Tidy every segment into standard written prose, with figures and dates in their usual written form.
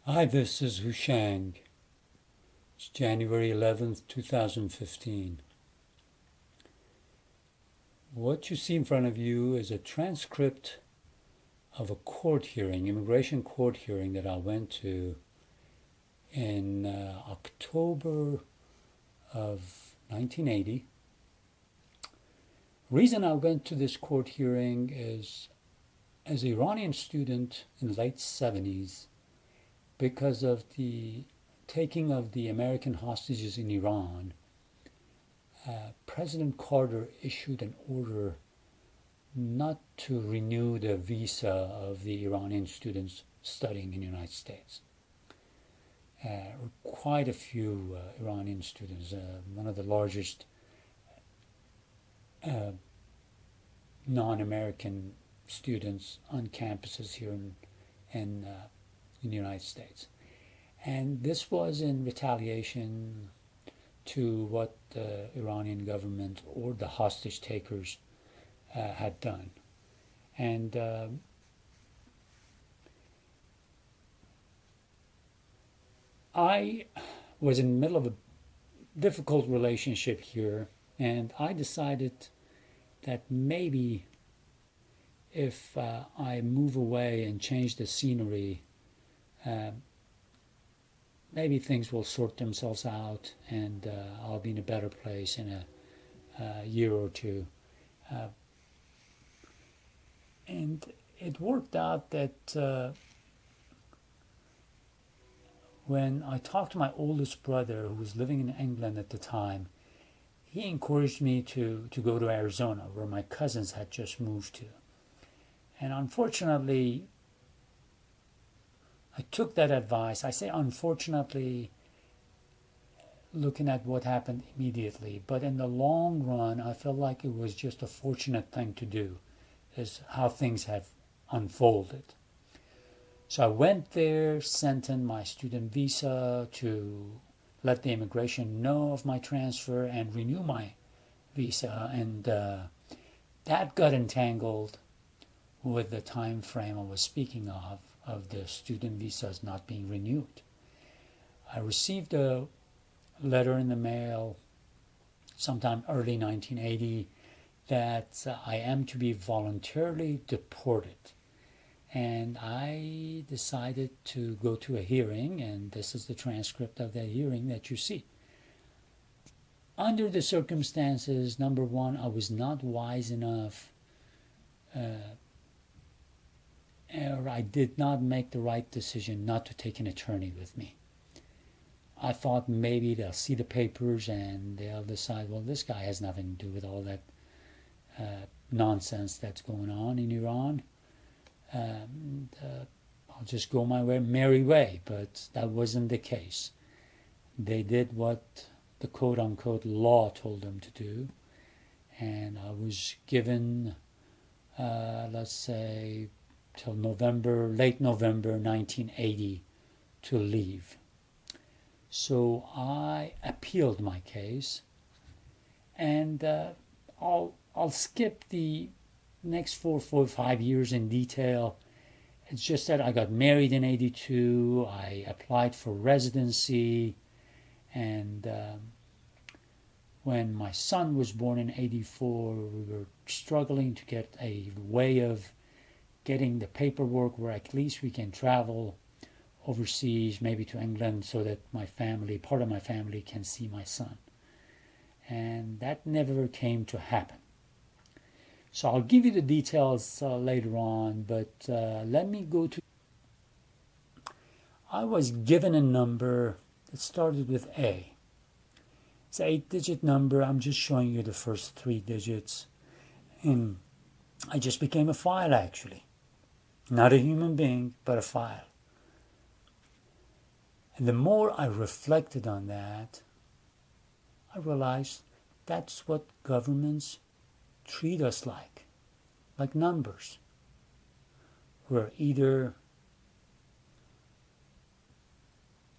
Hi, this is Houshang. It's January 11th, 2015. What you see in front of you is a transcript of a court hearing, immigration court hearing that I went to in October of 1980. The reason I went to this court hearing is as an Iranian student in the late 70s, because of the taking of the American hostages in Iran. President Carter issued an order not to renew the visa of the Iranian students studying in the United States. Quite a few Iranian students, one of the largest non-American students on campuses here in the United States. And this was in retaliation to what the Iranian government or the hostage takers had done. And I was in the middle of a difficult relationship here, and I decided that maybe if I move away and change the scenery, uh, maybe things will sort themselves out, and I'll be in a better place in a year or two. Uh, and it worked out that when I talked to my oldest brother, who was living in England at the time, he encouraged me to go to Arizona, where my cousins had just moved to. And unfortunately, I took that advice. I say unfortunately, looking at what happened immediately, but in the long run, I felt like it was just a fortunate thing to do, is how things have unfolded. So I went there, sent in my student visa to let the immigration know of my transfer and renew my visa, and that got entangled with the time frame I was speaking of the student visas not being renewed. I received a letter in the mail sometime early 1980 that I am to be voluntarily deported. And I decided to go to a hearing, and this is the transcript of that hearing that you see. Under the circumstances, number one, I was not wise enough, or I did not make the right decision not to take an attorney with me. I thought maybe they'll see the papers and they'll decide, well, this guy has nothing to do with all that nonsense that's going on in Iran. I'll just go my merry way, but that wasn't the case. They did what the quote-unquote law told them to do, and I was given, let's say, till late November 1980 to leave. So I appealed my case, and I'll skip the next 5 years in detail. It's just that I got married in 82, I applied for residency, and when my son was born in 84, we were struggling to get a way of getting the paperwork where at least we can travel overseas, maybe to England, so that part of my family can see my son. And that never came to happen. So I'll give you the details later on, but let me go to... I was given a number that started with A. It's an 8-digit number. I'm just showing you the first 3 digits. And I just became a file, actually. Not a human being, but a file. And the more I reflected on that, I realized that's what governments treat us like numbers. We're either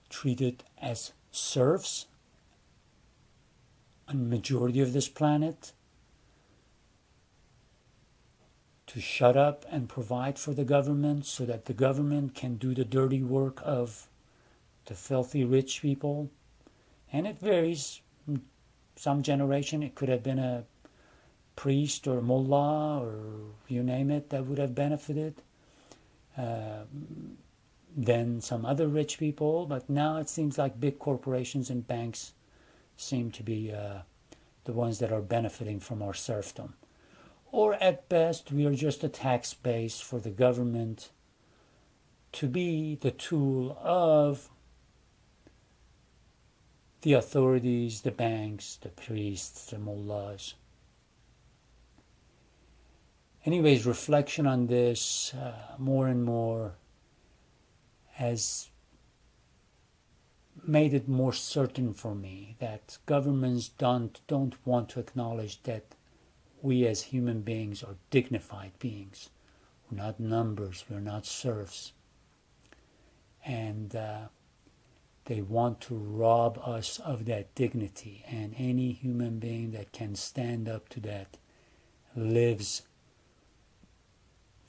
treated as serfs on the majority of this planet, to shut up and provide for the government so that the government can do the dirty work of the filthy rich people, and it varies. Some generation it could have been a priest or mullah or you name it that would have benefited. Then some other rich people, but now it seems like big corporations and banks seem to be the ones that are benefiting from our serfdom. Or at best, we are just a tax base for the government to be the tool of the authorities, the banks, the priests, the mullahs. Anyways, reflection on this more and more has made it more certain for me that governments don't want to acknowledge that we as human beings are dignified beings. We're not numbers, we're not serfs. And they want to rob us of that dignity. And any human being that can stand up to that lives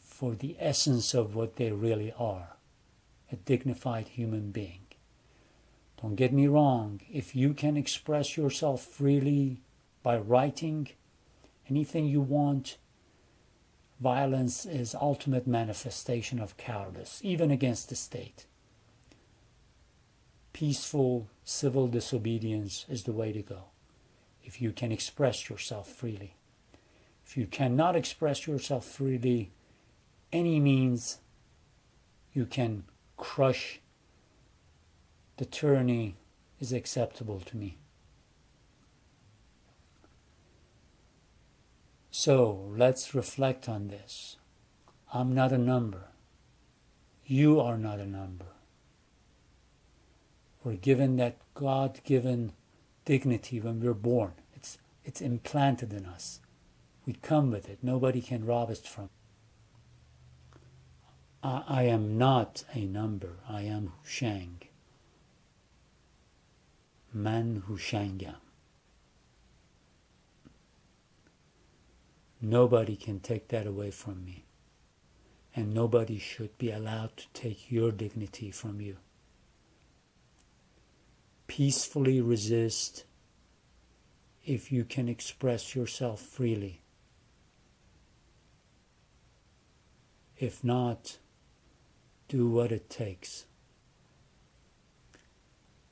for the essence of what they really are, a dignified human being. Don't get me wrong, if you can express yourself freely by writing anything you want, violence is ultimate manifestation of cowardice, even against the state. Peaceful civil disobedience is the way to go, if you can express yourself freely. If you cannot express yourself freely, any means you can crush the tyranny is acceptable to me. So let's reflect on this. I'm not a number. You are not a number. We're given that God-given dignity when we're born. It's implanted in us. We come with it. Nobody can rob us from it. I am not a number. Iamhoushang. Iamhoushang. Nobody can take that away from me. And nobody should be allowed to take your dignity from you. Peacefully resist if you can express yourself freely. If not, do what it takes.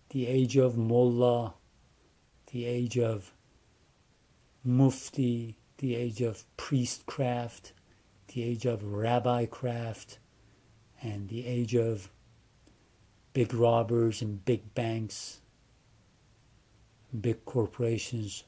The age of mullah, the age of mufti, the age of priestcraft, the age of rabbi craft, and the age of big robbers and big banks, big corporations